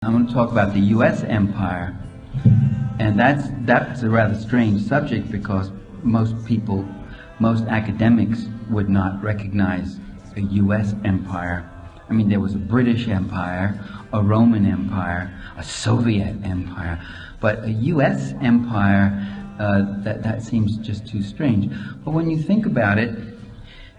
I'm going to talk about the U.S. empire, and that's a rather strange subject because most academics would not recognize a U.S. empire. I mean, there was a British empire, a Roman empire, a Soviet empire, but a U.S. empire, that seems just too strange. But when you think about it,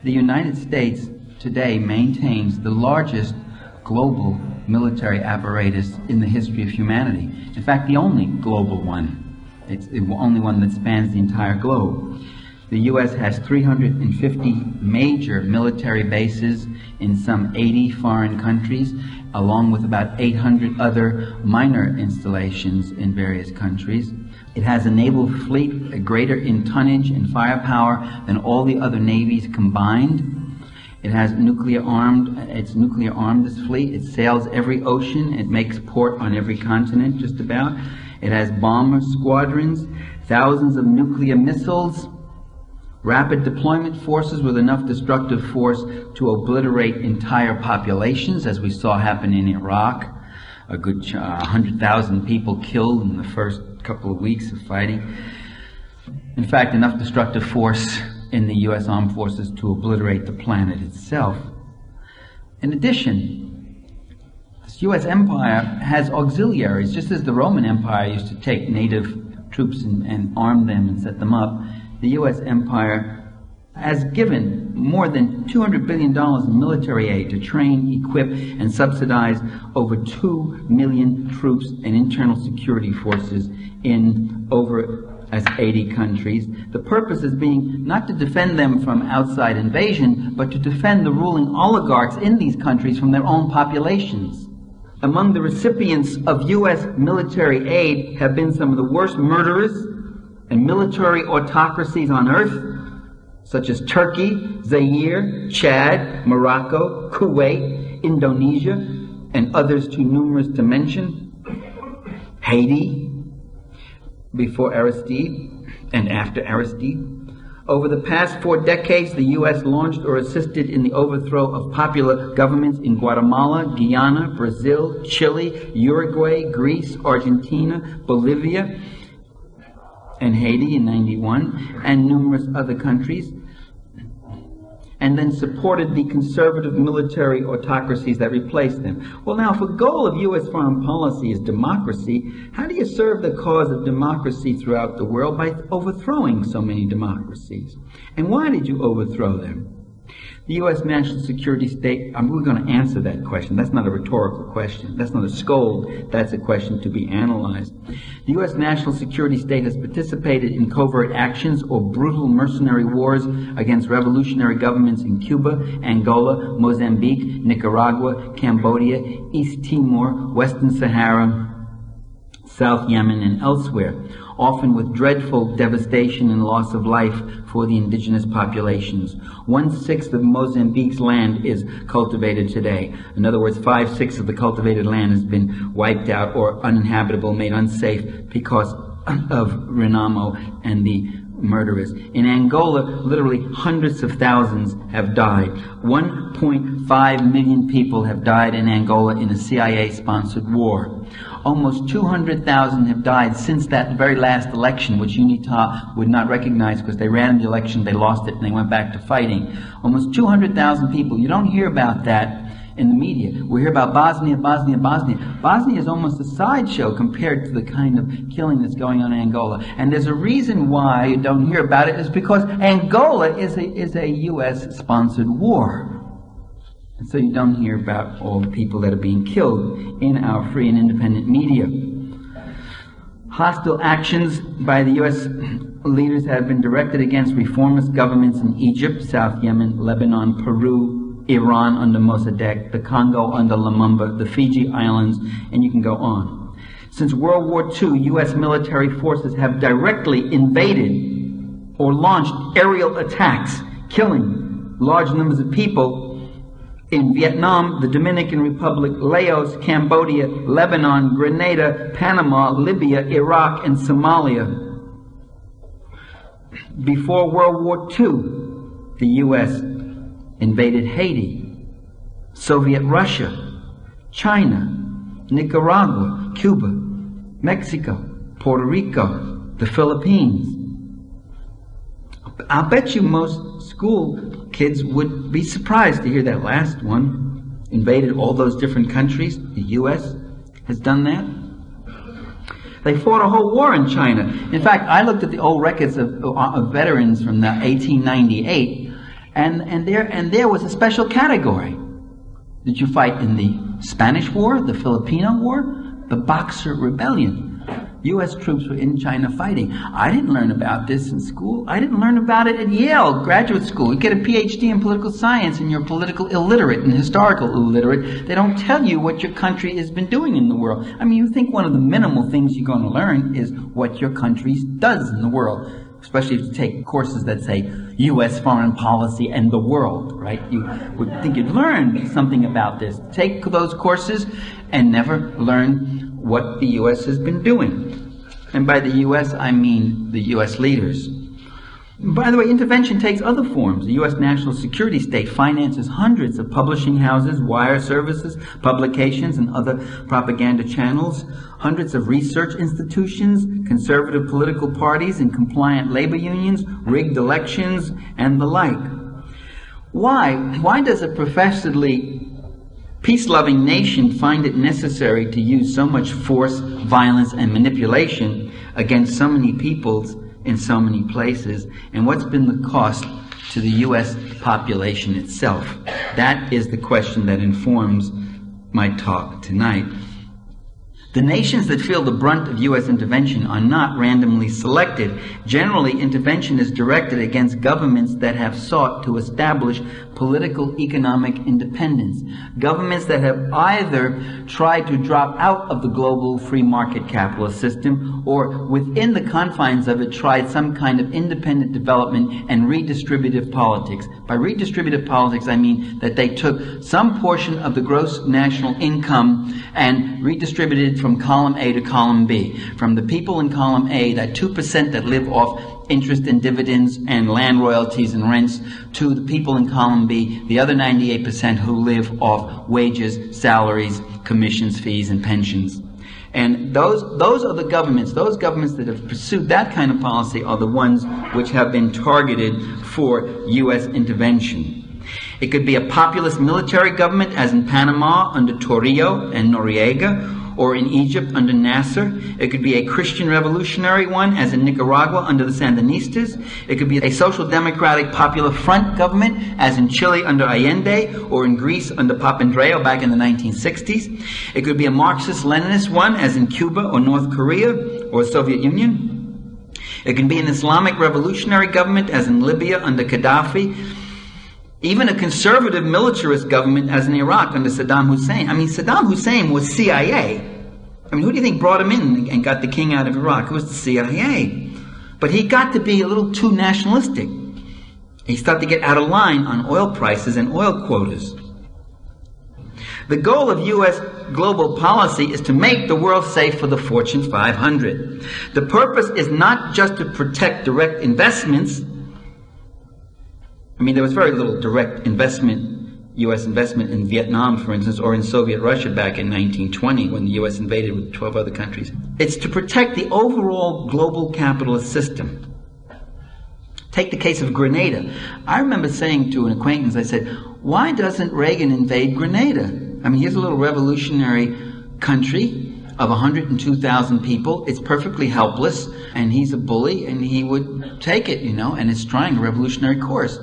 the United States today maintains the largest global military apparatus in the history of humanity. In fact, the only global one. It's the only one that spans the entire globe. The U.S. has 350 major military bases in some 80 foreign countries, along with about 800 other minor installations in various countries. It has a naval fleet greater in tonnage and firepower than all the other navies combined. It has it's nuclear armed, this fleet. It sails every ocean. It makes port on every continent, just about. It has bomber squadrons, thousands of nuclear missiles, rapid deployment forces with enough destructive force to obliterate entire populations, as we saw happen in Iraq. A good 100,000 people killed in the first couple of weeks of fighting. In fact, enough destructive force in the U.S. Armed Forces to obliterate the planet itself. In addition, this U.S. empire has auxiliaries, just as the Roman Empire used to take native troops and arm them and set them up. The U.S. empire has given more than $200 billion in military aid to train, equip, and subsidize over 2 million troops and internal security forces in over 80 countries. The purpose is being not to defend them from outside invasion, but to defend the ruling oligarchs in these countries from their own populations. Among the recipients of U.S. military aid have been some of the worst murderers and military autocracies on earth, such as Turkey, Zaire, Chad, Morocco, Kuwait, Indonesia, and others too numerous to mention. Haiti, before Aristide and after Aristide. Over the past 4 decades, the U.S. launched or assisted in the overthrow of popular governments in Guatemala, Guyana, Brazil, Chile, Uruguay, Greece, Argentina, Bolivia, and Haiti in '91, and numerous other countries, and then supported the conservative military autocracies that replaced them. Well, now, if a goal of U.S. foreign policy is democracy, how do you serve the cause of democracy throughout the world? By overthrowing so many democracies. And why did you overthrow them? The U.S. national security state, we're going to answer that question. That's not a rhetorical question. That's not a scold. That's a question to be analyzed. The U.S. national security state has participated in covert actions or brutal mercenary wars against revolutionary governments in Cuba, Angola, Mozambique, Nicaragua, Cambodia, East Timor, Western Sahara, South Yemen, and elsewhere, often with dreadful devastation and loss of life for the indigenous populations. 1/6 of Mozambique's land is cultivated today. In other words, 5/6 of the cultivated land has been wiped out or uninhabitable, made unsafe because of Renamo and the murderers. In Angola, literally hundreds of thousands have died. 1.5 million people have died in Angola in a CIA-sponsored war. Almost 200,000 have died since that very last election, which UNITA would not recognize because they ran the election, they lost it, and they went back to fighting. Almost 200,000 people. You don't hear about that in the media. We hear about Bosnia. Bosnia is almost a sideshow compared to the kind of killing that's going on in Angola. And there's a reason why you don't hear about it, is because Angola is a U.S.-sponsored war. And so you don't hear about all the people that are being killed in our free and independent media. Hostile actions by the U.S. leaders have been directed against reformist governments in Egypt, South Yemen, Lebanon, Peru, Iran under Mossadegh, the Congo under Lumumba, the Fiji Islands, and you can go on. Since World War II, U.S. military forces have directly invaded or launched aerial attacks, killing large numbers of people in Vietnam, the Dominican Republic, Laos, Cambodia, Lebanon, Grenada, Panama, Libya, Iraq, and Somalia. Before World War II, the U.S. invaded Haiti, Soviet Russia, China, Nicaragua, Cuba, Mexico, Puerto Rico, the Philippines. I'll bet you most school kids would be surprised to hear that last one invaded all those different countries. The U.S. has done that. They fought a whole war in China. In fact, I looked at the old records of veterans from the 1898, and there was a special category. Did you fight in the Spanish War, the Filipino War, the Boxer Rebellion? U.S. troops were in China fighting. I didn't learn about this in school. I didn't learn about it at Yale graduate school. You get a PhD in political science and you're political illiterate and historical illiterate. They don't tell you what your country has been doing in the world. I mean, you think one of the minimal things you're going to learn is what your country does in the world, especially if you take courses that say U.S. foreign policy and the world, right? You would think you'd learn something about this. Take those courses and never learn what the U.S. has been doing. And by the U.S., I mean the U.S. leaders. By the way, intervention takes other forms. The U.S. national security state finances hundreds of publishing houses, wire services, publications, and other propaganda channels, hundreds of research institutions, conservative political parties, and compliant labor unions, rigged elections, and the like. Why? Why does a professedly peace-loving nation find it necessary to use so much force, violence, and manipulation against so many peoples in so many places? And what's been the cost to the U.S. population itself? That is the question that informs my talk tonight. The nations that feel the brunt of U.S. intervention are not randomly selected. Generally, intervention is directed against governments that have sought to establish political economic independence. Governments that have either tried to drop out of the global free market capitalist system or within the confines of it tried some kind of independent development and redistributive politics. By redistributive politics, I mean that they took some portion of the gross national income and redistributed from column A to column B. From the people in column A, that 2% that live off interest and dividends and land royalties and rents, to the people in column B, the other 98% who live off wages, salaries, commissions, fees, and pensions. And those are the governments. Those governments that have pursued that kind of policy are the ones which have been targeted for U.S. intervention. It could be a populist military government, as in Panama under Torrijos and Noriega, or in Egypt under Nasser. It could be a Christian revolutionary one, as in Nicaragua under the Sandinistas. It could be a social democratic popular front government, as in Chile under Allende, or in Greece under Papandreou back in the 1960s. It could be a Marxist-Leninist one, as in Cuba or North Korea or Soviet Union. It can be an Islamic revolutionary government, as in Libya under Gaddafi. Even a conservative militarist government, as in Iraq under Saddam Hussein. I mean, Saddam Hussein was CIA. I mean, who do you think brought him in and got the king out of Iraq? It was the CIA. But he got to be a little too nationalistic. He started to get out of line on oil prices and oil quotas. The goal of U.S. global policy is to make the world safe for the Fortune 500. The purpose is not just to protect direct investments. I mean, there was very little direct investment, U.S. investment in Vietnam, for instance, or in Soviet Russia back in 1920 when the U.S. invaded with 12 other countries. It's to protect the overall global capitalist system. Take the case of Grenada. I remember saying to an acquaintance, I said, why doesn't Reagan invade Grenada? I mean, here's a little revolutionary country of 102,000 people. It's perfectly helpless, and he's a bully, and he would take it, and it's trying a revolutionary course.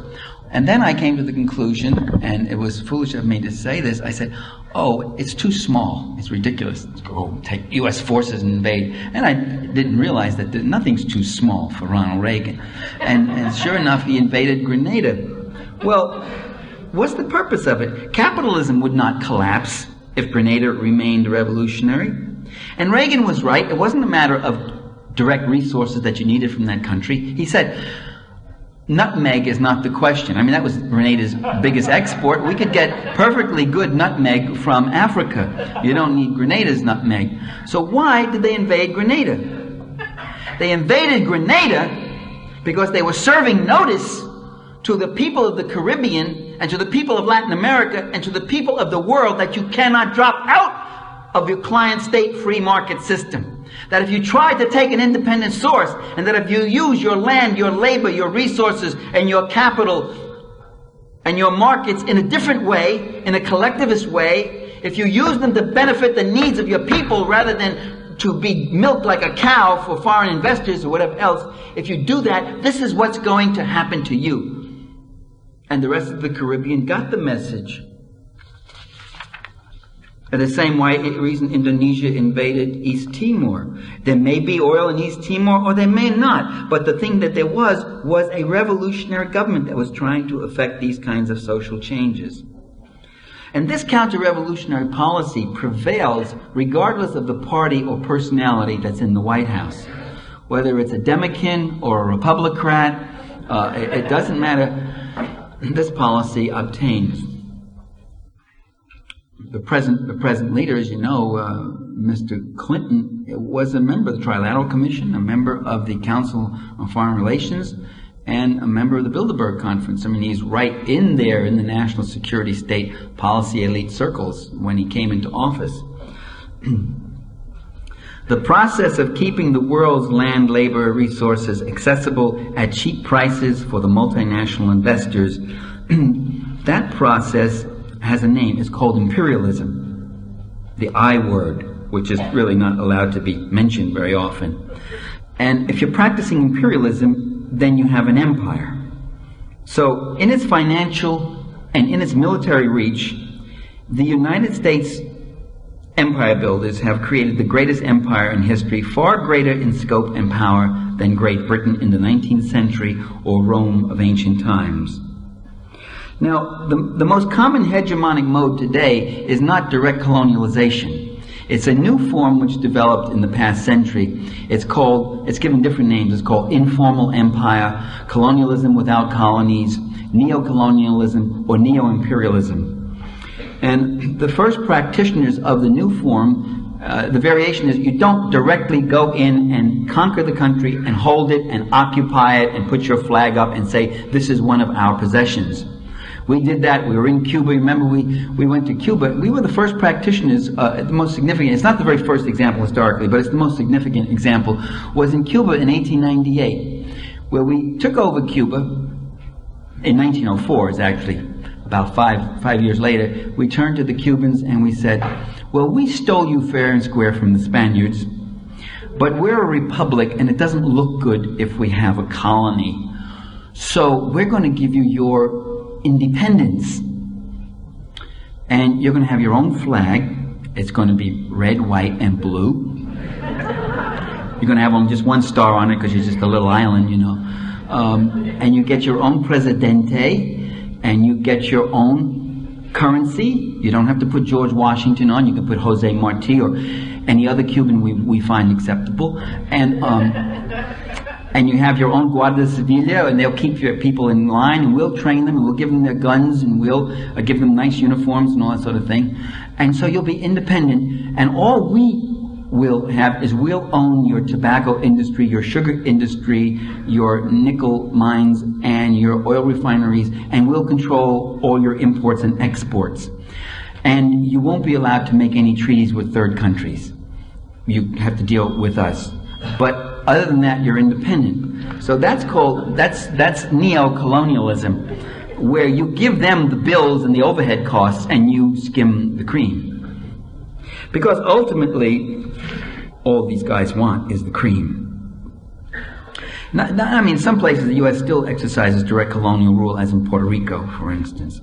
And then I came to the conclusion, and it was foolish of me to say this, I said, oh, it's too small. It's ridiculous to go take U.S. forces and invade. And I didn't realize that nothing's too small for Ronald Reagan. And sure enough, he invaded Grenada. Well, what's the purpose of it? Capitalism would not collapse if Grenada remained revolutionary. And Reagan was right. It wasn't a matter of direct resources that you needed from that country. He said, nutmeg is not the question. I mean, that was Grenada's biggest export. We could get perfectly good nutmeg from Africa. You don't need Grenada's nutmeg. So why did they invade Grenada? They invaded Grenada because they were serving notice to the people of the Caribbean and to the people of Latin America and to the people of the world that you cannot drop out of your client state free market system. That if you try to take an independent source, and that if you use your land, your labor, your resources, and your capital, and your markets in a different way, in a collectivist way, if you use them to benefit the needs of your people rather than to be milked like a cow for foreign investors or whatever else, if you do that, this is what's going to happen to you. And the rest of the Caribbean got the message. The same reason Indonesia invaded East Timor. There may be oil in East Timor, or there may not. But the thing that there was a revolutionary government that was trying to effect these kinds of social changes. And this counter-revolutionary policy prevails regardless of the party or personality that's in the White House. Whether it's a Democrat or a Republican, it doesn't matter. This policy obtains. The present leader, as you know, Mr. Clinton, was a member of the Trilateral Commission, a member of the Council on Foreign Relations, and a member of the Bilderberg Conference. I mean, he's right in there in the national security state policy elite circles when he came into office. The process of keeping the world's land, labor, resources accessible at cheap prices for the multinational investors, that process has a name. It's called Imperialism, the I word, which is really not allowed to be mentioned very often. And if you're practicing imperialism, then you have an empire. So in its financial and in its military reach, the United States empire builders have created the greatest empire in history, far greater in scope and power than Great Britain in the 19th century or Rome of ancient times. Now, the most common hegemonic mode today is not direct colonialization. It's a new form which developed in the past century. It's given different names. It's called informal empire, colonialism without colonies, neo-colonialism, or neo-imperialism. And the first practitioners of the new form, the variation is you don't directly go in and conquer the country and hold it and occupy it and put your flag up and say, this is one of our possessions. We did that. We were in Cuba. Remember, we went to Cuba. We were the first practititioners, the most significant. It's not the very first example historically, but it's the most significant example, was in Cuba in 1898, where we took over Cuba. In 1904, it's actually about five years later. We turned to the Cubans and we said, well, we stole you fair and square from the Spaniards, but we're a republic and it doesn't look good if we have a colony. So we're going to give you your independence, and you're going to have your own flag. It's going to be red, white, and blue. You're going to have just one star on it because you're just a little island, you know. And you get your own presidente, and you get your own currency. You don't have to put George Washington on. You can put Jose Marti or any other Cuban we find acceptable. And you have your own Guardia Civil, and they'll keep your people in line, and we'll train them, and we'll give them their guns, and we'll give them nice uniforms and all that sort of thing. And so you'll be independent, and all we will have is we'll own your tobacco industry, your sugar industry, your nickel mines, and your oil refineries, and we'll control all your imports and exports. And you won't be allowed to make any treaties with third countries. You have to deal with us. But other than that, you're independent. So that's neo-colonialism, where you give them the bills and the overhead costs and you skim the cream. Because ultimately, all these guys want is the cream. I mean, some places the U.S. still exercises direct colonial rule, as in Puerto Rico, for instance.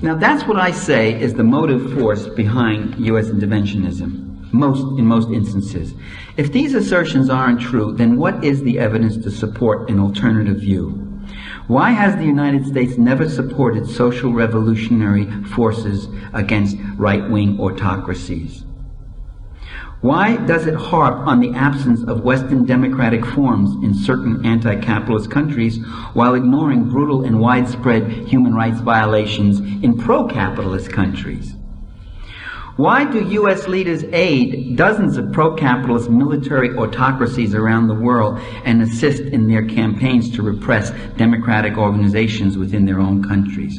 Now that's what I say is the motive force behind U.S. interventionism. In most instances. If these assertions aren't true, then what is the evidence to support an alternative view? Why has the United States never supported social revolutionary forces against right-wing autocracies? Why does it harp on the absence of Western democratic forms in certain anti-capitalist countries while ignoring brutal and widespread human rights violations in pro-capitalist countries? Why do U.S. leaders aid dozens of pro-capitalist military autocracies around the world and assist in their campaigns to repress democratic organizations within their own countries?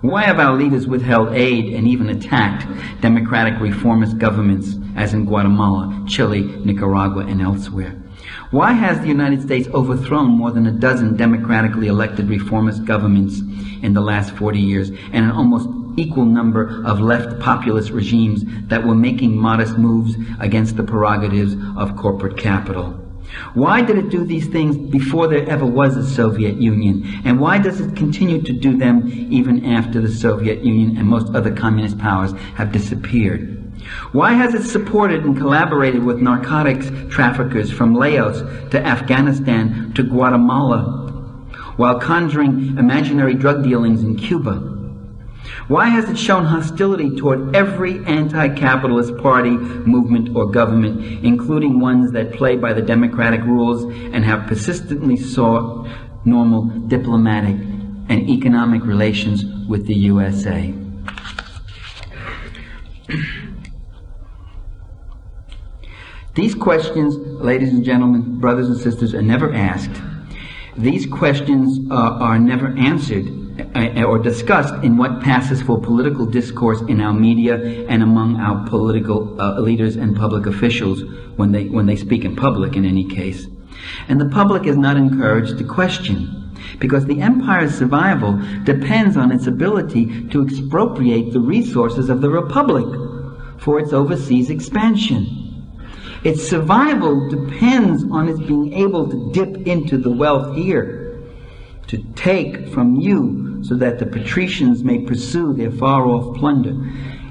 Why have our leaders withheld aid and even attacked democratic reformist governments, as in Guatemala, Chile, Nicaragua, and elsewhere? Why has the United States overthrown more than a dozen democratically elected reformist governments in the last 40 years, and an almost equal number of left populist regimes that were making modest moves against the prerogatives of corporate capital? Why did it do these things before there ever was a Soviet Union? And why does it continue to do them even after the Soviet Union and most other communist powers have disappeared? Why has it supported and collaborated with narcotics traffickers from Laos to Afghanistan to Guatemala, while conjuring imaginary drug dealings in Cuba? Why has it shown hostility toward every anti-capitalist party, movement, or government, including ones that play by the democratic rules and have persistently sought normal diplomatic and economic relations with the USA? These questions, ladies and gentlemen, brothers and sisters, are never asked. These questions are never answered or discussed in what passes for political discourse in our media and among our political leaders and public officials when they speak in public, in any case. And the public is not encouraged to question, because the empire's survival depends on its ability to expropriate the resources of the republic for its overseas expansion. Its survival depends on its being able to dip into the wealth here, to take from you so that the patricians may pursue their far-off plunder.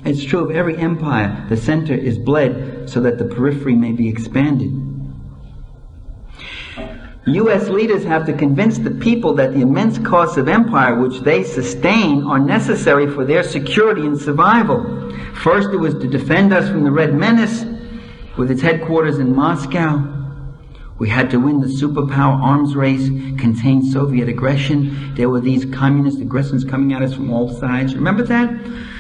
It's true of every empire. The center is bled so that the periphery may be expanded. U.S. leaders have to convince the people that the immense costs of empire which they sustain are necessary for their security and survival. First, it was to defend us from the Red Menace, with its headquarters in Moscow. We had to win the superpower arms race, contain Soviet aggression. There were these communist aggressions coming at us from all sides. Remember that?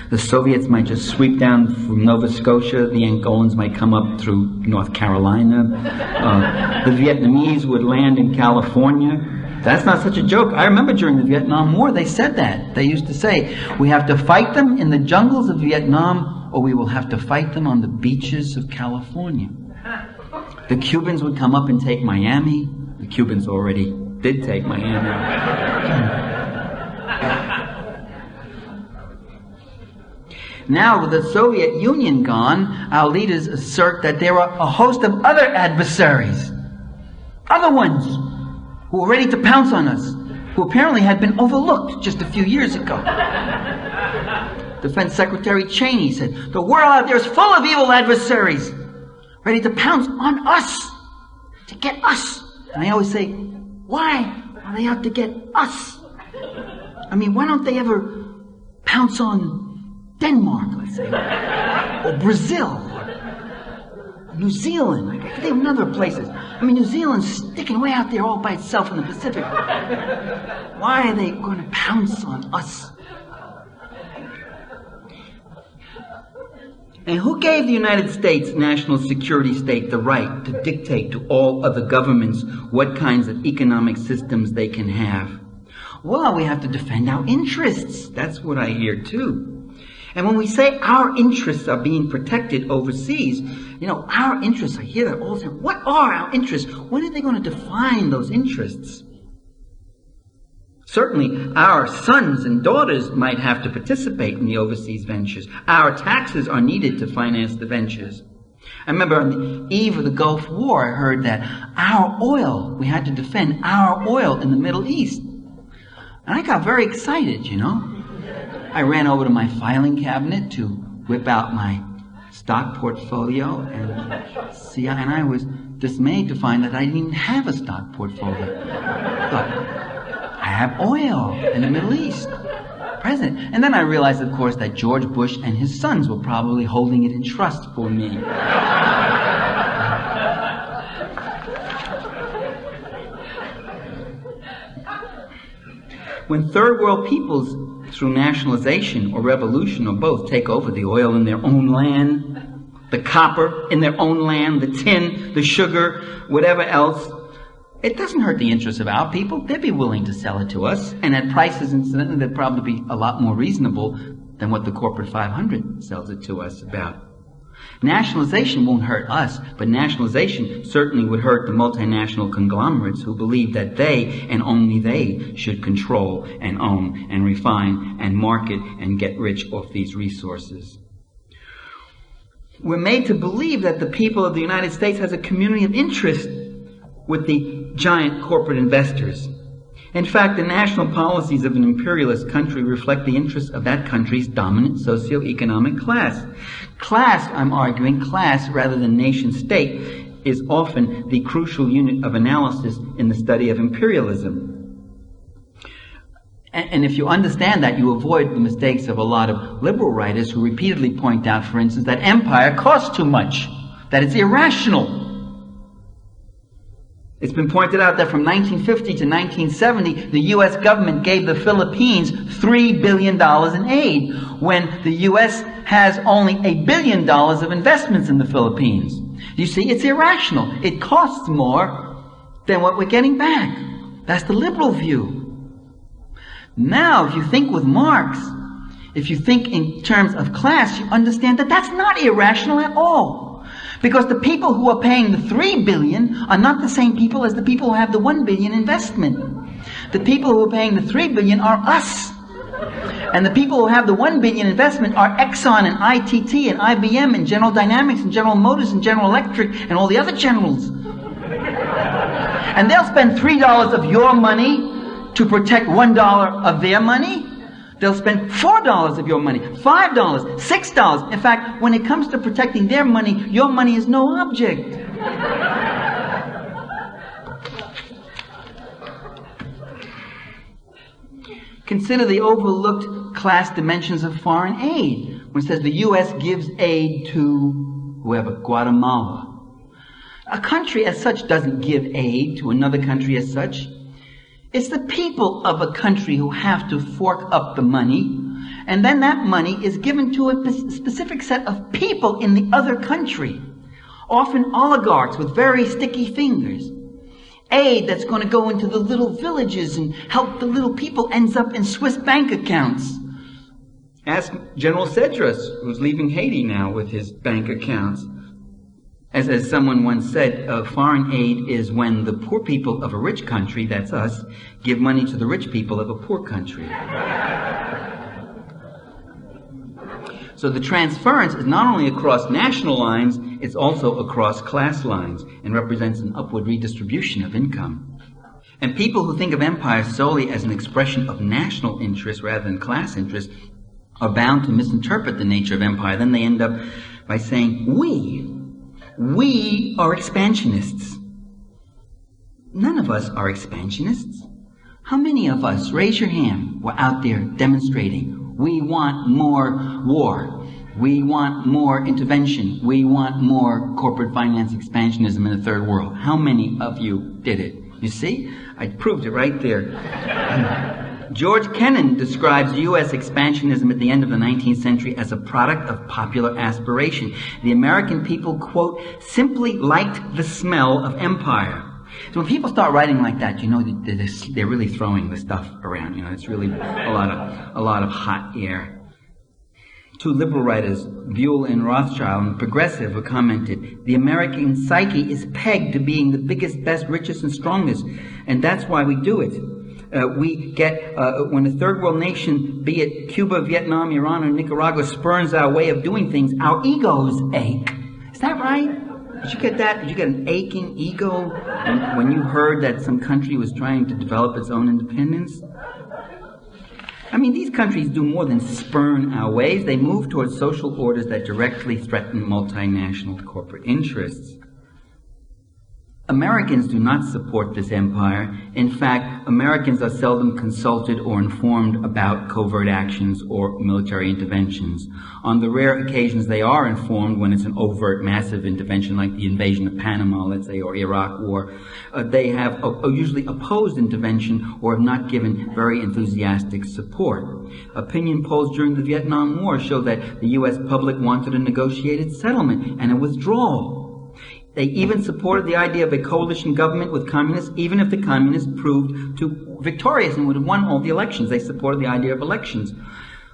The Soviets might just sweep down from Nova Scotia. The Angolans might come up through North Carolina. The Vietnamese would land in California. That's not such a joke. I remember during the Vietnam War, they said that. They used to say, we have to fight them in the jungles of Vietnam, or we will have to fight them on the beaches of California. The Cubans would come up and take Miami. The Cubans already did take Miami. Now, with the Soviet Union gone, our leaders assert that there are a host of other adversaries, other ones who were ready to pounce on us, who apparently had been overlooked just a few years ago. Defense Secretary Cheney said, the world out there is full of evil adversaries, ready to pounce on us, to get us. And I always say, why are they out to get us? I mean, why don't they ever pounce on Denmark, let's say, or Brazil, or New Zealand? I can think of other places. I mean, New Zealand's sticking way out there all by itself in the Pacific. Why are they going to pounce on us? And who gave the United States national security state the right to dictate to all other governments what kinds of economic systems they can have? Well, we have to defend our interests. That's what I hear too. And when we say our interests are being protected overseas, our interests, I hear that all the time. What are our interests? When are they going to define those interests? Certainly, our sons and daughters might have to participate in the overseas ventures. Our taxes are needed to finance the ventures. I remember on the eve of the Gulf War, I heard that our oil, we had to defend our oil in the Middle East. And I got very excited, I ran over to my filing cabinet to whip out my stock portfolio and see, and I was dismayed to find that I didn't even have a stock portfolio. I thought, I have oil in the Middle East. President. And then I realized, of course, that George Bush and his sons were probably holding it in trust for me. When third world peoples, through nationalization or revolution or both, take over the oil in their own land, the copper in their own land, the tin, the sugar, whatever else, It doesn't hurt the interests of our people. They'd be willing to sell it to us. And at prices, incidentally, that'd probably be a lot more reasonable than what the corporate 500 sells it to us about. Nationalization won't hurt us, but nationalization certainly would hurt the multinational conglomerates who believe that they, and only they, should control and own and refine and market and get rich off these resources. We're made to believe that the people of the United States has a community of interest with the giant corporate investors. In fact, the national policies of an imperialist country reflect the interests of that country's dominant socioeconomic class. Class, I'm arguing, class rather than nation-state, is often the crucial unit of analysis in the study of imperialism. And if you understand that, you avoid the mistakes of a lot of liberal writers who repeatedly point out, for instance, that empire costs too much, that it's irrational. It's been pointed out that from 1950 to 1970, the U.S. government gave the Philippines $3 billion in aid, when the U.S. has only $1 billion of investments in the Philippines. You see, it's irrational. It costs more than what we're getting back. That's the liberal view. Now, if you think with Marx, if you think in terms of class, you understand that that's not irrational at all. Because the people who are paying the $3 billion are not the same people as the people who have the $1 billion investment. The people who are paying the $3 billion are us. And the people who have the $1 billion investment are Exxon and ITT and IBM and General Dynamics and General Motors and General Electric and all the other generals. And they'll spend $3 of your money to protect $1 of their money. They'll spend $4 of your money, $5, $6. In fact, when it comes to protecting their money, your money is no object. Consider the overlooked class dimensions of foreign aid. When it says the U.S. gives aid to whoever, Guatemala. A country as such doesn't give aid to another country as such. It's the people of a country who have to fork up the money, and then that money is given to a specific set of people in the other country, often oligarchs with very sticky fingers. Aid that's going to go into the little villages and help the little people ends up in Swiss bank accounts. Ask General Cedras, who's leaving Haiti now with his bank accounts. As someone once said, foreign aid is when the poor people of a rich country, that's us, give money to the rich people of a poor country. So the transference is not only across national lines, it's also across class lines and represents an upward redistribution of income. And people who think of empire solely as an expression of national interest rather than class interest are bound to misinterpret the nature of empire. Then they end up by saying, we are expansionists. None of us are expansionists. How many of us, raise your hand, were out there demonstrating, we want more war, we want more intervention, we want more corporate finance expansionism in the third world? How many of you did it? You see? I proved it right there. George Kennan describes U.S. expansionism at the end of the 19th century as a product of popular aspiration. The American people, quote, simply liked the smell of empire. So when people start writing like that, you know they're really throwing the stuff around. You know, it's really a lot of hot air. Two liberal writers, Buell and Rothschild, and Progressive, have commented, the American psyche is pegged to being the biggest, best, richest, and strongest, and that's why we do it. We get, when a third world nation, be it Cuba, Vietnam, Iran, or Nicaragua, spurns our way of doing things, our egos ache. Is that right? Did you get that? Did you get an aching ego when you heard that some country was trying to develop its own independence? I mean, these countries do more than spurn our ways. They move towards social orders that directly threaten multinational corporate interests. Americans do not support this empire. In fact, Americans are seldom consulted or informed about covert actions or military interventions. On the rare occasions they are informed, when it's an overt, massive intervention like the invasion of Panama, let's say, or Iraq War, they have usually opposed intervention or have not given very enthusiastic support. Opinion polls during the Vietnam War show that the U.S. public wanted a negotiated settlement and a withdrawal. They even supported the idea of a coalition government with communists, even if the communists proved victorious and would have won all the elections. They supported the idea of elections.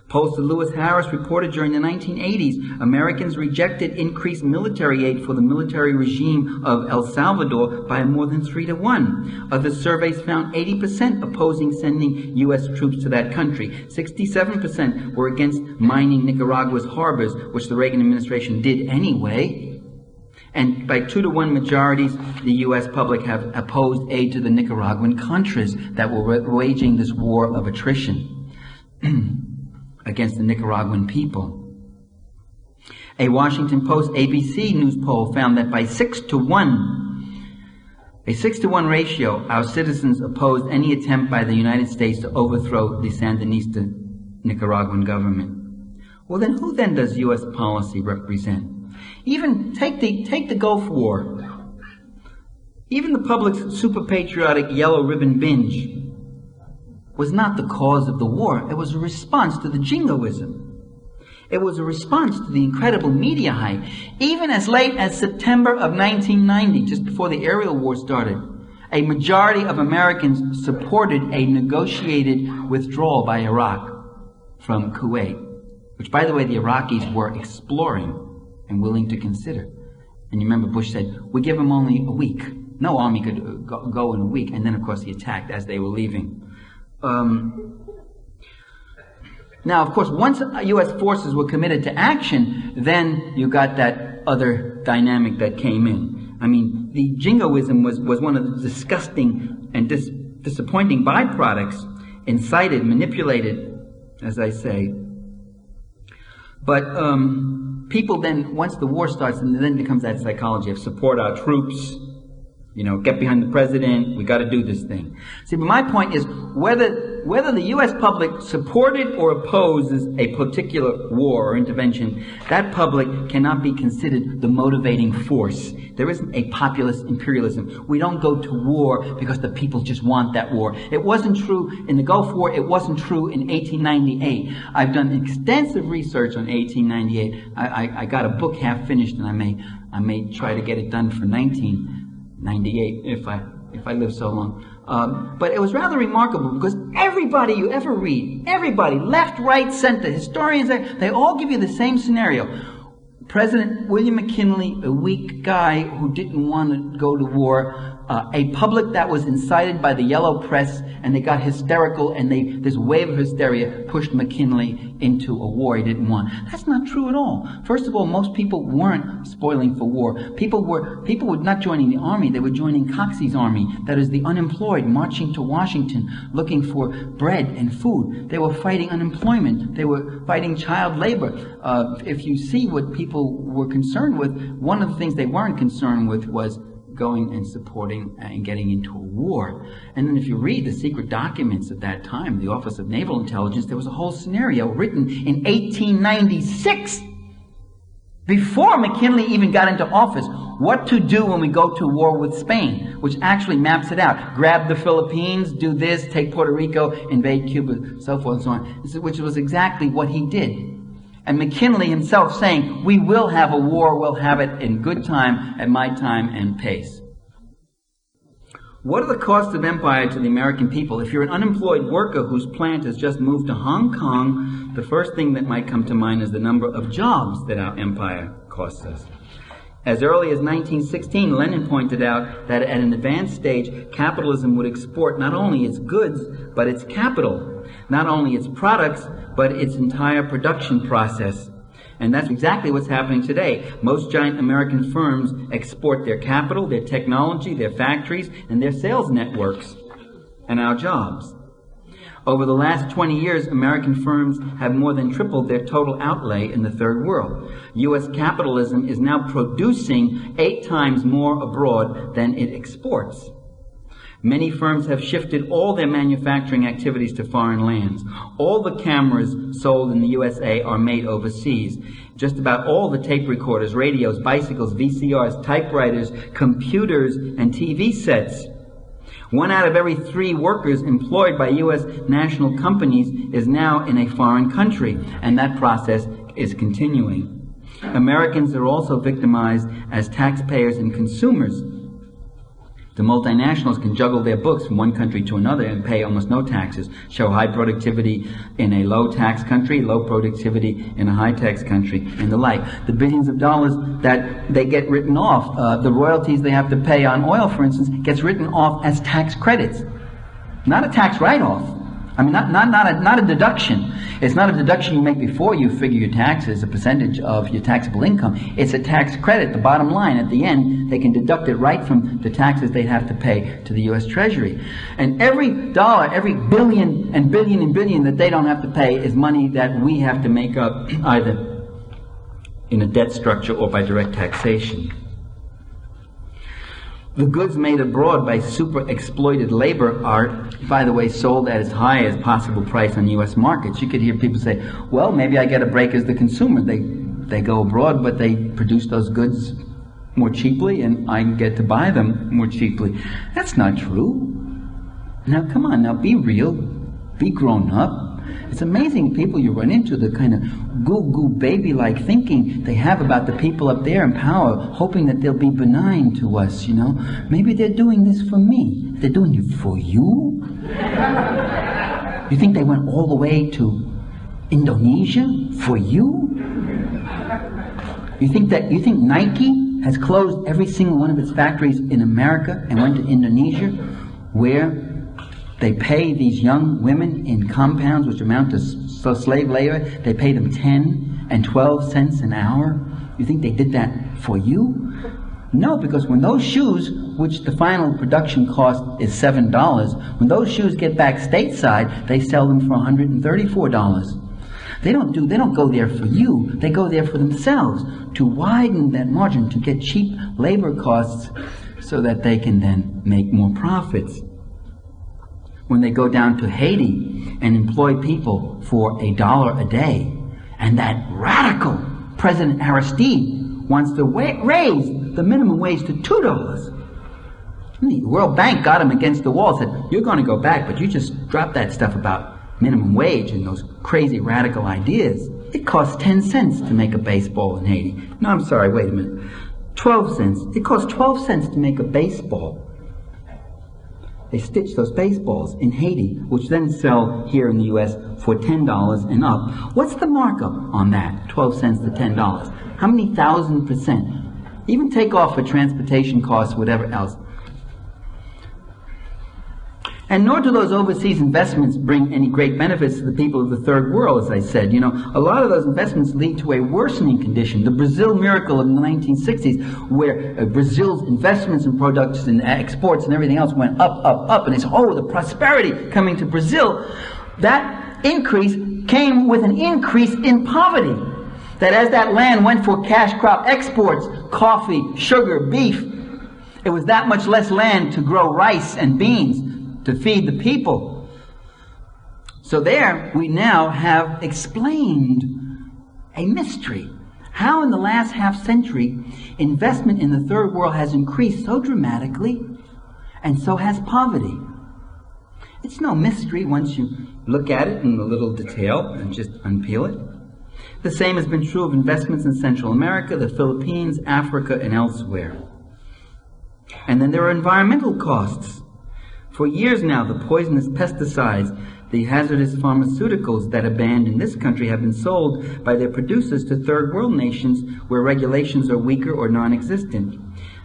Pollster Lewis Harris reported during the 1980s, Americans rejected increased military aid for the military regime of El Salvador by more than 3-1. Other surveys found 80% opposing sending U.S. troops to that country. 67% were against mining Nicaragua's harbors, which the Reagan administration did anyway. And by 2-1 majorities, the U.S. public have opposed aid to the Nicaraguan Contras that were waging this war of attrition against the Nicaraguan people. A Washington Post ABC news poll found that by 6-1, a 6-1 ratio, our citizens opposed any attempt by the United States to overthrow the Sandinista Nicaraguan government. Well, then who then does U.S. policy represent? Even take the Gulf War. Even the public's super-patriotic yellow ribbon binge was not the cause of the war. It was a response to the jingoism. It was a response to the incredible media hype. Even as late as September of 1990, just before the aerial war started, a majority of Americans supported a negotiated withdrawal by Iraq from Kuwait, which, by the way, the Iraqis were exploring and willing to consider. And you remember Bush said, we give them only a week. No army could go in a week. And then, of course, he attacked as they were leaving. Now, of course, once U.S. forces were committed to action, then you got that other dynamic that came in. I mean, the jingoism was one of the disgusting and disappointing byproducts, incited, manipulated, as I say. But people then, once the war starts, and then becomes that psychology of support our troops, get behind the president, we got to do this thing. See, but my point is, whether the U.S. public supported or opposes a particular war or intervention, that public cannot be considered the motivating force. There isn't a populist imperialism. We don't go to war because the people just want that war. It wasn't true in the Gulf War. It wasn't true in 1898. I've done extensive research on 1898. I got a book half finished, and I may try to get it done for 1998 if I live so long. But it was rather remarkable because everybody you ever read, everybody, left, right, center, historians, they all give you the same scenario. President William McKinley, a weak guy who didn't want to go to war, a public that was incited by the yellow press, and they got hysterical, and this wave of hysteria pushed McKinley into a war he didn't want. That's not true at all. First of all, most people weren't spoiling for war. People were not joining the army, they were joining Coxey's army, that is the unemployed, marching to Washington, looking for bread and food. They were fighting unemployment. They were fighting child labor. If you see what people were concerned with, one of the things they weren't concerned with was going and supporting and getting into a war. And then if you read the secret documents at that time, the Office of Naval Intelligence, there was a whole scenario written in 1896, before McKinley even got into office, what to do when we go to war with Spain, which actually maps it out. Grab the Philippines, do this, take Puerto Rico, invade Cuba, so forth and so on, which was exactly what he did. And McKinley himself saying, we will have a war, we'll have it in good time, at my time and pace. What are the costs of empire to the American people? If you're an unemployed worker whose plant has just moved to Hong Kong, the first thing that might come to mind is the number of jobs that our empire costs us. As early as 1916, Lenin pointed out that at an advanced stage, capitalism would export not only its goods, but its capital, not only its products, but its entire production process. And that's exactly what's happening today. Most giant American firms export their capital, their technology, their factories, and their sales networks, and our jobs. Over the last 20 years, American firms have more than tripled their total outlay in the third world. U.S. capitalism is now producing 8 times more abroad than it exports. Many firms have shifted all their manufacturing activities to foreign lands. All the cameras sold in the USA are made overseas. Just about all the tape recorders, radios, bicycles, VCRs, typewriters, computers, and TV sets. 1 out of every 3 workers employed by U.S. national companies is now in a foreign country, and that process is continuing. Americans are also victimized as taxpayers and consumers. The multinationals can juggle their books from one country to another and pay almost no taxes, show high productivity in a low-tax country, low productivity in a high-tax country, and the like. The billions of dollars that they get written off, the royalties they have to pay on oil, for instance, gets written off as tax credits. Not a tax write-off. I mean, not a deduction. It's not a deduction you make before you figure your taxes, a percentage of your taxable income. It's a tax credit. The bottom line, at the end, they can deduct it right from the taxes they'd have to pay to the U.S. Treasury. And every dollar, every billion and billion and billion that they don't have to pay is money that we have to make up either in a debt structure or by direct taxation. The goods made abroad by super-exploited labor are, by the way, sold at as high as possible price on U.S. markets. You could hear people say, well, maybe I get a break as the consumer. They go abroad, but they produce those goods more cheaply, and I get to buy them more cheaply. That's not true. Now, come on, now be real. Be grown up. It's amazing people you run into, the kind of goo-goo baby-like thinking they have about the people up there in power, hoping that they'll be benign to us, you know. Maybe they're doing this for me. They're doing it for you? You think they went all the way to Indonesia for you? You think Nike has closed every single one of its factories in America and went to Indonesia, where they pay these young women in compounds which amount to slave labor, they pay them 10 and 12 cents an hour? You think they did that for you? No, because when those shoes, which the final production cost is $7, when those shoes get back stateside, they sell them for $134. They don't go there for you, they go there for themselves, to widen that margin, to get cheap labor costs so that they can then make more profits. When they go down to Haiti and employ people for $1 a day, and that radical President Aristide wants to raise the minimum wage to $2. The World Bank got him against the wall, said, you're going to go back, but you just drop that stuff about minimum wage and those crazy radical ideas. It costs 10 cents to make a baseball in Haiti. No, I'm sorry, wait a minute. 12 cents. It costs 12 cents to make a baseball. They stitch those baseballs in Haiti, which then sell here in the U.S. for $10 and up. What's the markup on that, 12 cents to $10? How many thousand %? Even take off for transportation costs, whatever else. And nor do those overseas investments bring any great benefits to the people of the third world, as I said. You know, a lot of those investments lead to a worsening condition. The Brazil miracle of the 1960s, where Brazil's investments in products and exports and everything else went up, and it's, the prosperity coming to Brazil. That increase came with an increase in poverty. That as that land went for cash crop exports, coffee, sugar, beef, it was that much less land to grow rice and beans to feed the people. So there we now have explained a mystery. How in the last half century investment in the third world has increased so dramatically, and so has poverty. It's no mystery once you look at it in a little detail and just unpeel it. The same has been true of investments in Central America, the Philippines, Africa, and elsewhere. And then there are environmental costs. For years now, the poisonous pesticides, the hazardous pharmaceuticals that are banned in this country have been sold by their producers to third world nations where regulations are weaker or non-existent.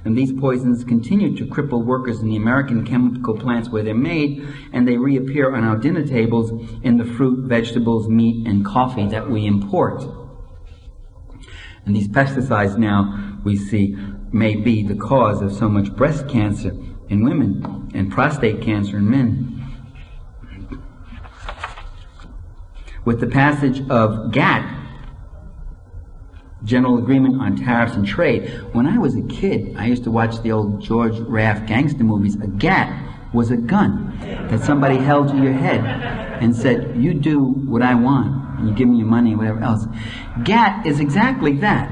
And these poisons continue to cripple workers in the American chemical plants where they're made, and they reappear on our dinner tables in the fruit, vegetables, meat, and coffee that we import. And these pesticides now, we see, may be the cause of so much breast cancer in women and prostate cancer in men. With the passage of GATT, General Agreement on Tariffs and Trade, when I was a kid, I used to watch the old George Raft gangster movies. A GATT was a gun that somebody held to your head and said, you do what I want, and you give me your money and whatever else. GATT is exactly that.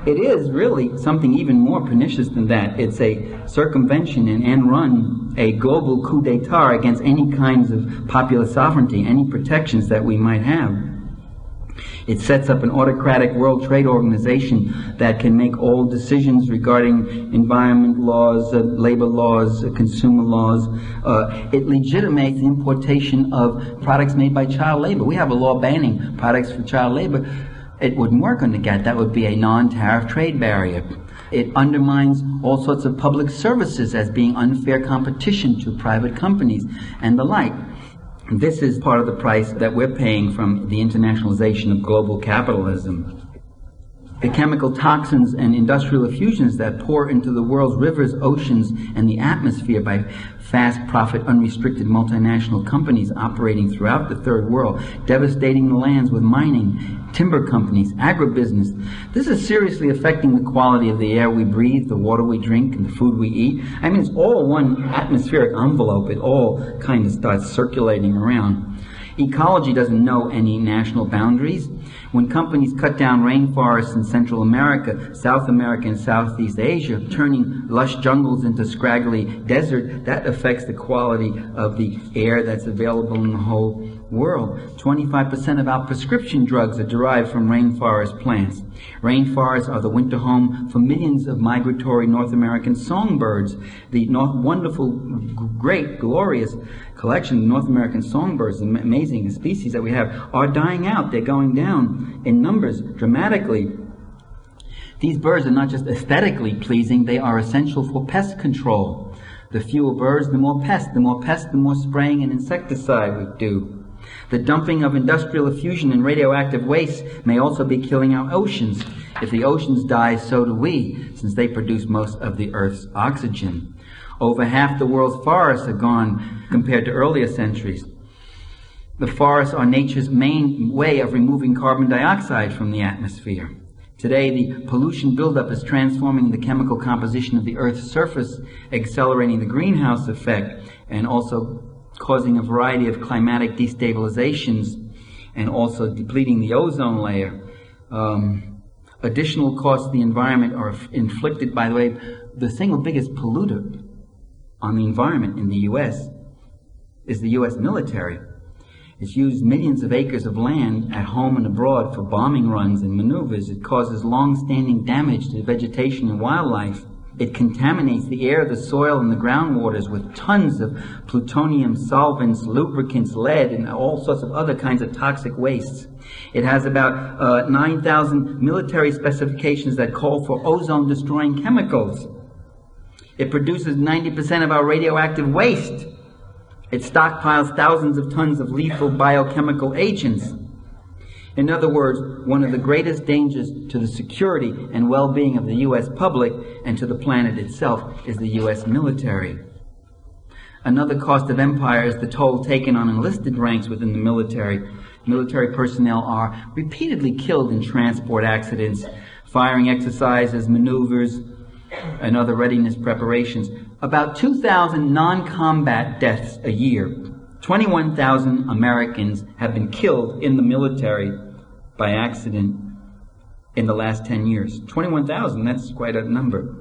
It is really something even more pernicious than that. It's a circumvention and end run, a global coup d'etat against any kinds of popular sovereignty, any protections that we might have. It sets up an autocratic World Trade Organization that can make all decisions regarding environment laws, labor laws, consumer laws. It legitimates the importation of products made by child labor. We have a law banning products for child labor. It wouldn't work on the GATT. That would be a non-tariff trade barrier. It undermines all sorts of public services as being unfair competition to private companies and the like. This is part of the price that we're paying from the internationalization of global capitalism. The chemical toxins and industrial effusions that pour into the world's rivers, oceans, and the atmosphere by fast profit, unrestricted multinational companies operating throughout the third world, devastating the lands with mining, timber companies, agribusiness. This is seriously affecting the quality of the air we breathe, the water we drink, and the food we eat. I mean, it's all one atmospheric envelope. It all kind of starts circulating around. Ecology doesn't know any national boundaries. When companies cut down rainforests in Central America, South America, and Southeast Asia, turning lush jungles into scraggly desert, that affects the quality of the air that's available in the whole world. 25% of our prescription drugs are derived from rainforest plants. Rainforests are the winter home for millions of migratory North American songbirds. The wonderful, great, glorious collection of North American songbirds, amazing species that we have, are dying out. They're going down in numbers dramatically. These birds are not just aesthetically pleasing, they are essential for pest control. The fewer birds, the more pests. The more pests, the more spraying and insecticide we do. The dumping of industrial effusion and radioactive waste may also be killing our oceans. If the oceans die, so do we, since they produce most of the Earth's oxygen. Over half the world's forests are gone compared to earlier centuries. The forests are nature's main way of removing carbon dioxide from the atmosphere. Today, the pollution buildup is transforming the chemical composition of the Earth's surface, accelerating the greenhouse effect, and also causing a variety of climatic destabilizations, and also depleting the ozone layer. Additional costs to the environment are inflicted, by the way, the single biggest polluter on the environment in the U.S. is the U.S. military. It's used millions of acres of land at home and abroad for bombing runs and maneuvers. It causes long-standing damage to vegetation and wildlife. It contaminates the air, the soil, and the groundwaters with tons of plutonium, solvents, lubricants, lead, and all sorts of other kinds of toxic wastes. It has about 9,000 military specifications that call for ozone-destroying chemicals. It produces 90% of our radioactive waste. It stockpiles thousands of tons of lethal biochemical agents. In other words, one of the greatest dangers to the security and well-being of the U.S. public and to the planet itself is the U.S. military. Another cost of empire is the toll taken on enlisted ranks within the military. Military personnel are repeatedly killed in transport accidents, firing exercises, maneuvers, and other readiness preparations. About 2,000 non-combat deaths a year. 21,000 Americans have been killed in the military by accident in the last 10 years. 21,000, that's quite a number.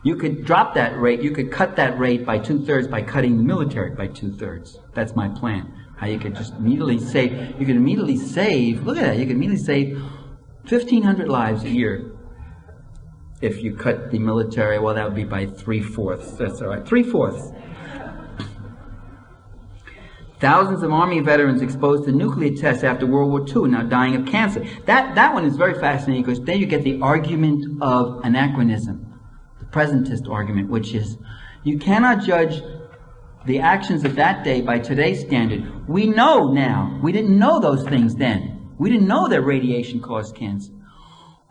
You could drop that rate, you could cut that rate by 2/3 by cutting the military by 2/3. That's my plan. How you could just immediately save, look at that, you could immediately save 1,500 lives a year. If you cut the military, well, that would be by 3/4. That's all right, 3/4. Thousands of Army veterans exposed to nuclear tests after World War II now dying of cancer. That one is very fascinating because then you get the argument of anachronism, the presentist argument, which is you cannot judge the actions of that day by today's standard. We know now. We didn't know those things then. We didn't know that radiation caused cancer.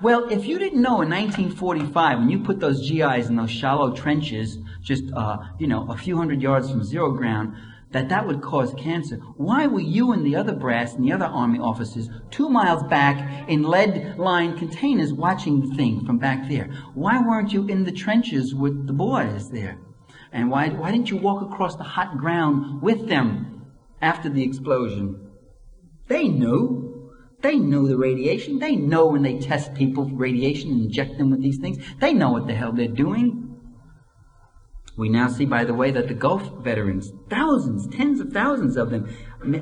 Well, if you didn't know in 1945, when you put those GIs in those shallow trenches, just a few hundred yards from zero ground, that would cause cancer, why were you and the other brass and the other Army officers 2 miles back in lead-lined containers watching the thing from back there? Why weren't you in the trenches with the boys there? And why didn't you walk across the hot ground with them after the explosion? They knew. They know the radiation. They know when they test people for radiation and inject them with these things. They know what the hell they're doing. We now see, by the way, that the Gulf veterans, thousands, tens of thousands of them,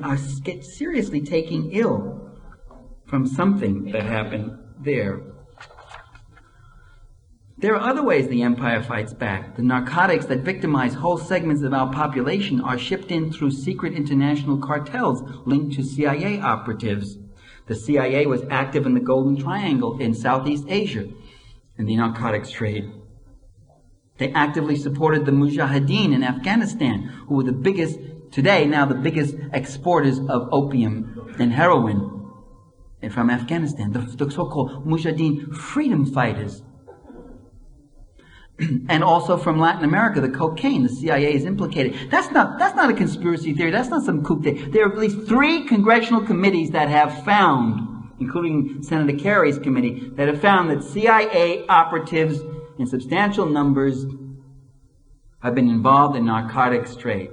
are seriously taking ill. from something that happened there. There are other ways the empire fights back. The narcotics that victimize whole segments of our population are shipped in through secret international cartels linked to CIA operatives. The CIA was active in the Golden Triangle in Southeast Asia in the narcotics trade. They actively supported the Mujahideen in Afghanistan, who were the biggest, today now the biggest exporters of opium and heroin from Afghanistan, the so-called Mujahideen freedom fighters. And also from Latin America, the cocaine, the CIA is implicated. That's not a conspiracy theory. That's not some coup. There are at least 3 congressional committees that have found, including Senator Kerry's committee, that have found that CIA operatives in substantial numbers have been involved in narcotics trade.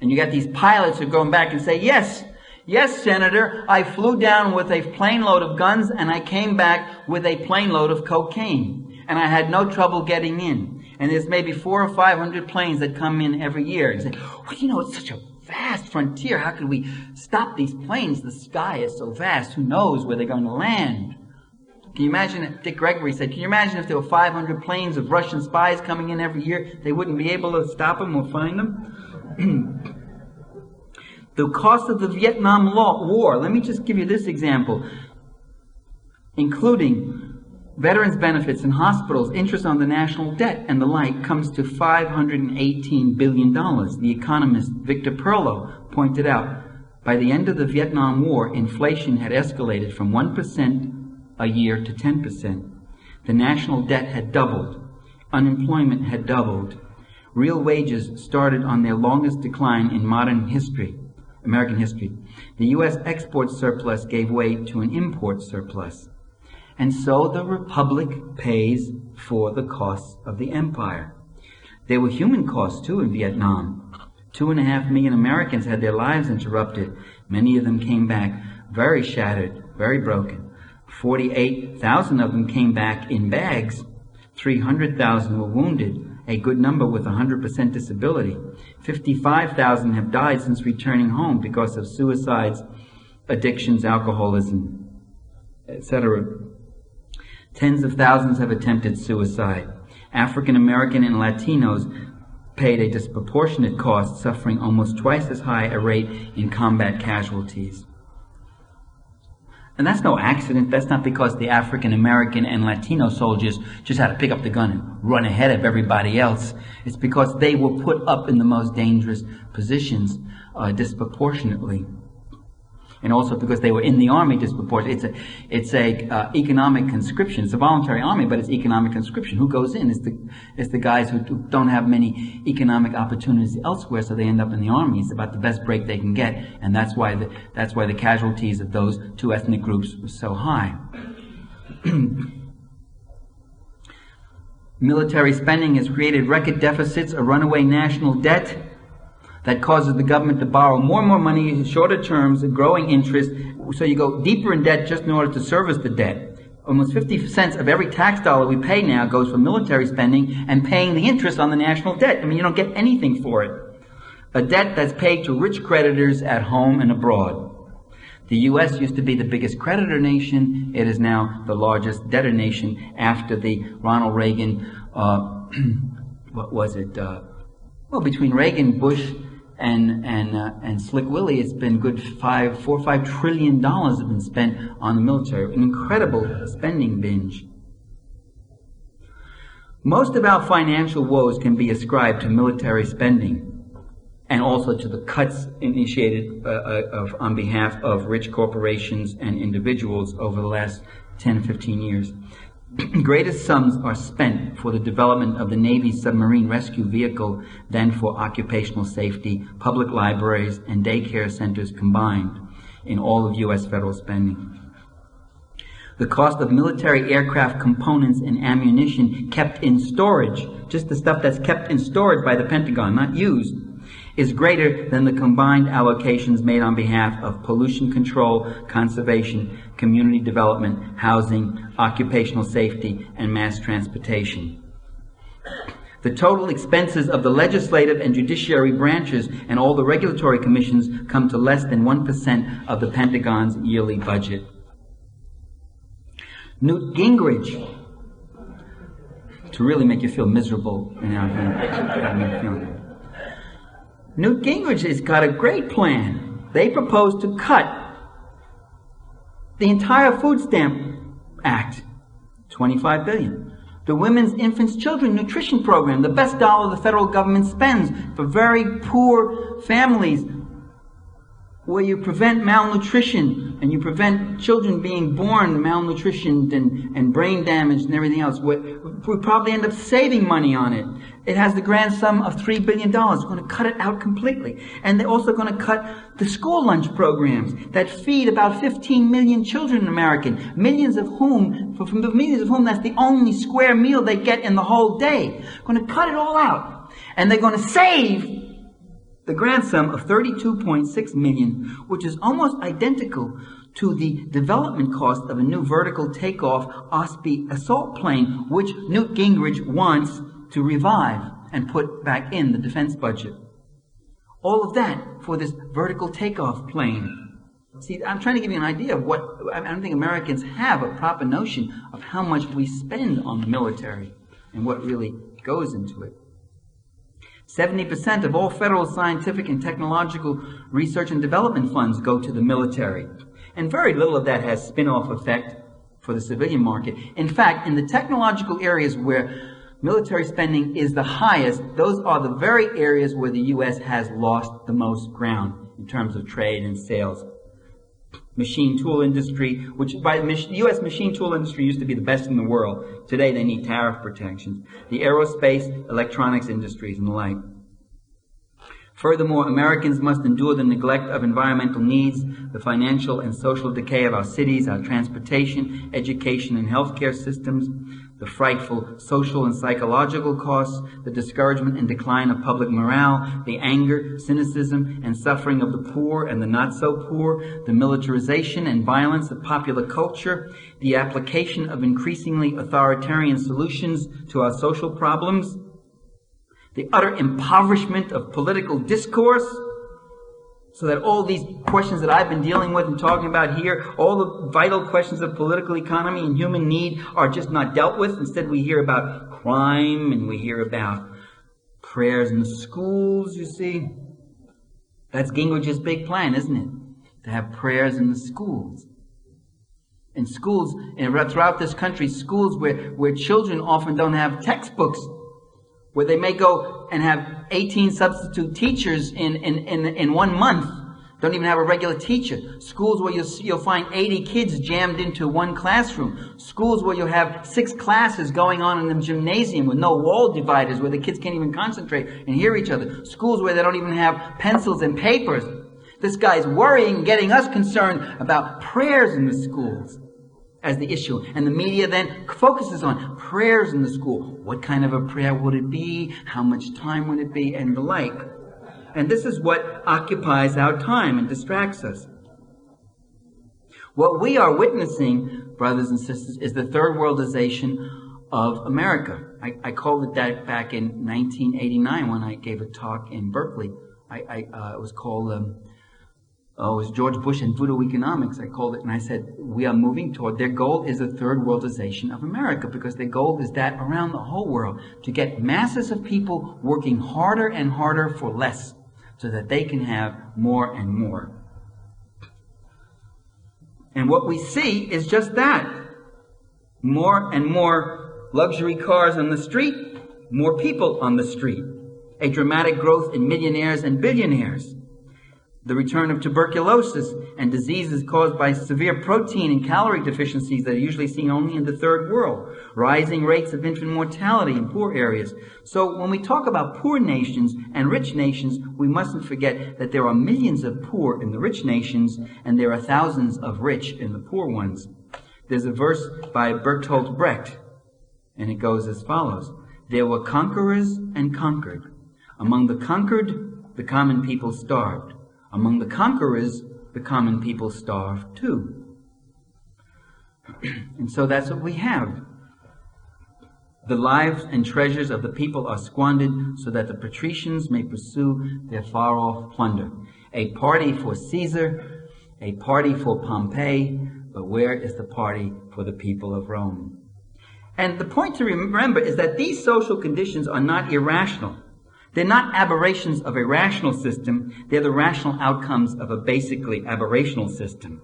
And you got these pilots who are going back and say, yes, Senator, I flew down with a plane load of guns and I came back with a plane load of cocaine. And I had no trouble getting in. And there's maybe 400 or 500 planes that come in every year. And say, well, it's such a vast frontier. How could we stop these planes? The sky is so vast. Who knows where they're going to land? Can you imagine, Dick Gregory said, can you imagine if there were 500 planes of Russian spies coming in every year? They wouldn't be able to stop them or find them? The cost of the Vietnam War. Let me just give you this example. Including veterans' benefits in hospitals, interest on the national debt, and the like, comes to $518 billion. The economist Victor Perlo pointed out, by the end of the Vietnam War, inflation had escalated from 1% a year to 10%. The national debt had doubled. Unemployment had doubled. Real wages started on their longest decline in modern history, American history. The U.S. export surplus gave way to an import surplus. And so the Republic pays for the costs of the empire. There were human costs, too, in Vietnam. 2.5 million Americans had their lives interrupted. Many of them came back very shattered, very broken. 48,000 of them came back in bags. 300,000 were wounded, a good number with 100% disability. 55,000 have died since returning home because of suicides, addictions, alcoholism, etc. Tens of thousands have attempted suicide. African American and Latinos paid a disproportionate cost, suffering almost twice as high a rate in combat casualties. And that's no accident. That's not because the African American and Latino soldiers just had to pick up the gun and run ahead of everybody else. It's because they were put up in the most dangerous positions disproportionately. And also because they were in the army disproportionately. It's a economic conscription. It's a voluntary army, but it's economic conscription. Who goes in? It's the guys who don't have many economic opportunities elsewhere, so they end up in the army. It's about the best break they can get, and that's why the casualties of those 2 ethnic groups were so high. Military spending has created record deficits, a runaway national debt that causes the government to borrow more and more money in shorter terms and growing interest, so you go deeper in debt just in order to service the debt. Almost 50% of every tax dollar we pay now goes for military spending and paying the interest on the national debt. I mean, you don't get anything for it. A debt that's paid to rich creditors at home and abroad. The U.S. used to be the biggest creditor nation. It is now the largest debtor nation after the Ronald Reagan, between Reagan, Bush, and Slick Willie, it's been good $4 or $5 trillion have been spent on the military. An incredible spending binge. Most of our financial woes can be ascribed to military spending and also to the cuts initiated on behalf of rich corporations and individuals over the last 10, 15 years. Greatest sums are spent for the development of the Navy's submarine rescue vehicle than for occupational safety, public libraries, and daycare centers combined in all of U.S. federal spending. The cost of military aircraft components and ammunition kept in storage, just the stuff that's kept in storage by the Pentagon, not used, is greater than the combined allocations made on behalf of pollution control, conservation, community development, housing, occupational safety, and mass transportation. The total expenses of the legislative and judiciary branches and all the regulatory commissions come to less than 1% of the Pentagon's yearly budget. Newt Gingrich, to really make you feel miserable. Newt Gingrich has got a great plan. They propose to cut the entire Food Stamp Act, $25 billion. The Women's, Infants, Children Nutrition Program, the best dollar the federal government spends for very poor families, where you prevent malnutrition and you prevent children being born malnutritioned and brain damaged and everything else. We probably end up saving money on it. It has the grand sum of $3 billion. We're going to cut it out completely. And they're also going to cut the school lunch programs that feed about 15 million children in America, millions of whom that's the only square meal they get in the whole day. Going to cut it all out. And they're going to save the grand sum of $32.6 million, which is almost identical to the development cost of a new vertical takeoff Osprey assault plane, which Newt Gingrich wants to revive and put back in the defense budget. All of that for this vertical takeoff plane. See, I'm trying to give you an idea of what, I don't think Americans have a proper notion of how much we spend on the military and what really goes into it. 70% of all federal scientific and technological research and development funds go to the military. And very little of that has spin-off effect for the civilian market. In fact, in the technological areas where military spending is the highest, those are the very areas where the U.S. has lost the most ground in terms of trade and sales. Machine tool industry, which by the U.S. machine tool industry used to be the best in the world. Today they need tariff protections. The aerospace, electronics industries, and the like. Furthermore, Americans must endure the neglect of environmental needs, the financial and social decay of our cities, our transportation, education, and healthcare systems, the frightful social and psychological costs, the discouragement and decline of public morale, the anger, cynicism, and suffering of the poor and the not-so-poor, the militarization and violence of popular culture, the application of increasingly authoritarian solutions to our social problems, the utter impoverishment of political discourse, so that all these questions that I've been dealing with and talking about here, all the vital questions of political economy and human need are just not dealt with. Instead, we hear about crime and we hear about prayers in the schools, you see. That's Gingrich's big plan, isn't it? To have prayers in the schools. In schools, and throughout this country, schools where children often don't have textbooks, where they may go and have 18 substitute teachers in 1 month, don't even have a regular teacher. Schools where you'll find 80 kids jammed into one classroom. Schools where you'll have 6 classes going on in the gymnasium with no wall dividers, where the kids can't even concentrate and hear each other. Schools where they don't even have pencils and papers. This guy's worrying, getting us concerned about prayers in the schools as the issue. And the media then focuses on prayers in the school. What kind of a prayer would it be? How much time would it be? And the like. And this is what occupies our time and distracts us. What we are witnessing, brothers and sisters, is the third worldization of America. I called it that back in 1989 when I gave a talk in Berkeley. It was called... it was George Bush and Voodoo Economics, I called it, and I said, we are moving toward, their goal is a third worldization of America, because their goal is that around the whole world, to get masses of people working harder and harder for less, so that they can have more and more. And what we see is just that. More and more luxury cars on the street, more people on the street. A dramatic growth in millionaires and billionaires. The return of tuberculosis and diseases caused by severe protein and calorie deficiencies that are usually seen only in the third world. Rising rates of infant mortality in poor areas. So when we talk about poor nations and rich nations, we mustn't forget that there are millions of poor in the rich nations and there are thousands of rich in the poor ones. There's a verse by Bertolt Brecht, and it goes as follows. There were conquerors and conquered. Among the conquered, the common people starved. Among the conquerors, the common people starved too. And so that's what we have. The lives and treasures of the people are squandered so that the patricians may pursue their far-off plunder. A party for Caesar, a party for Pompey, but where is the party for the people of Rome? And the point to remember is that these social conditions are not irrational. They're not aberrations of a rational system. They're the rational outcomes of a basically aberrational system.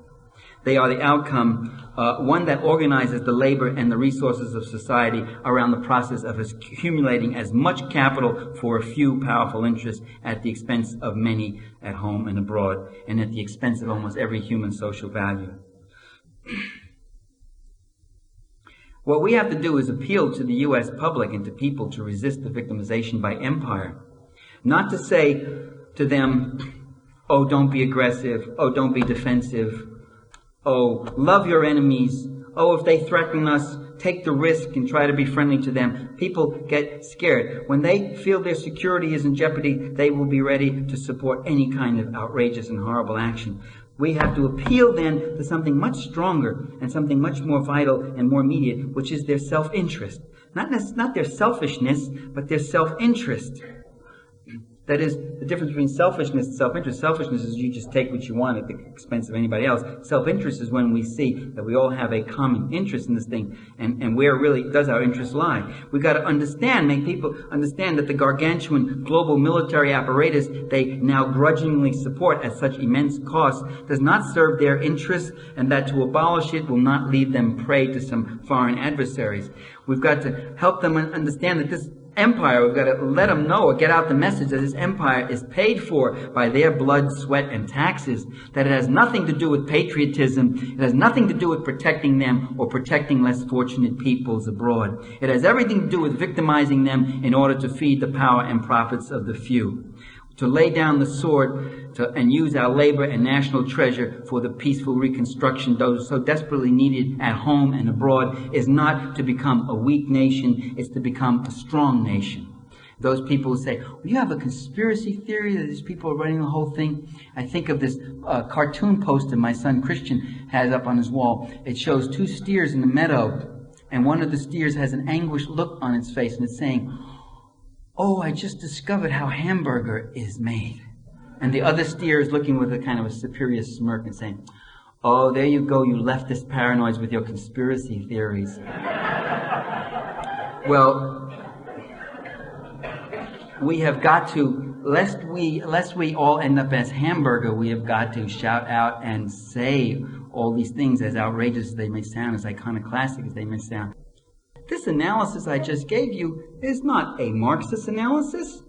They are the outcome, one that organizes the labor and the resources of society around the process of accumulating as much capital for a few powerful interests at the expense of many at home and abroad, and at the expense of almost every human social value. What we have to do is appeal to the U.S. public and to people to resist the victimization by empire. Not to say to them, oh, don't be aggressive, oh, don't be defensive, oh, love your enemies, oh, if they threaten us, take the risk and try to be friendly to them. People get scared. When they feel their security is in jeopardy, they will be ready to support any kind of outrageous and horrible action. We have to appeal then to something much stronger and something much more vital and more immediate, which is their self-interest. Not their selfishness, but their self-interest. That is, the difference between selfishness and self-interest. Selfishness is you just take what you want at the expense of anybody else. Self-interest is when we see that we all have a common interest in this thing, and where really does our interest lie. We've got to understand, make people understand that the gargantuan global military apparatus they now grudgingly support at such immense cost does not serve their interests, and that to abolish it will not leave them prey to some foreign adversaries. We've got to help them understand that this empire, we've got to let them know or get out the message that this empire is paid for by their blood, sweat, and taxes, that it has nothing to do with patriotism, it has nothing to do with protecting them or protecting less fortunate peoples abroad. It has everything to do with victimizing them in order to feed the power and profits of the few. To lay down the sword and use our labor and national treasure for the peaceful reconstruction those so desperately needed at home and abroad is not to become a weak nation, it's to become a strong nation. Those people who say, well, you have a conspiracy theory that these people are running the whole thing. I think of this cartoon poster my son Christian has up on his wall. It shows two steers in the meadow, and one of the steers has an anguished look on its face, and it's saying, oh, I just discovered how hamburger is made. And the other steer is looking with a kind of a superior smirk and saying, oh, there you go, you leftist paranoids with your conspiracy theories. Well, we have got to, lest we all end up as hamburger, we have got to shout out and say all these things, as outrageous as they may sound, as iconoclastic as they may sound. This analysis I just gave you is not a Marxist analysis,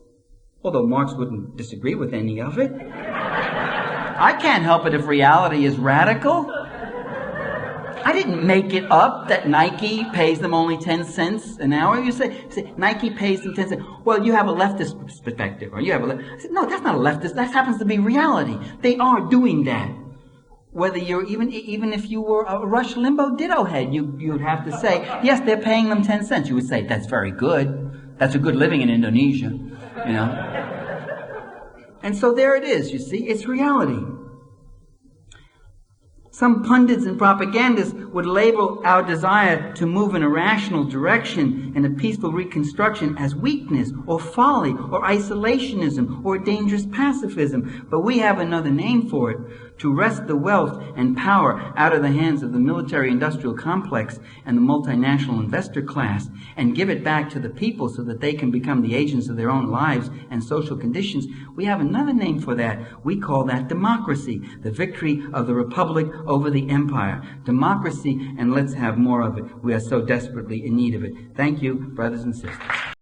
although Marx wouldn't disagree with any of it. I can't help it if reality is radical. I didn't make it up that Nike pays them only 10 cents an hour. You say Nike pays them 10 cents. Well, you have a leftist perspective, or you have I said, no, that's not a leftist. That happens to be reality. They are doing that. Whether you're even if you were a Rush Limbaugh ditto head, you'd have to say, yes, they're paying them 10 cents. You would say, that's very good. That's a good living in Indonesia, you know. And so there it is, you see, it's reality. Some pundits and propagandists would label our desire to move in a rational direction and a peaceful reconstruction as weakness or folly or isolationism or dangerous pacifism. But we have another name for it: to wrest the wealth and power out of the hands of the military-industrial complex and the multinational investor class and give it back to the people so that they can become the agents of their own lives and social conditions. We have another name for that. We call that democracy, the victory of the republic over the empire. Democracy, and let's have more of it. We are so desperately in need of it. Thank you, brothers and sisters.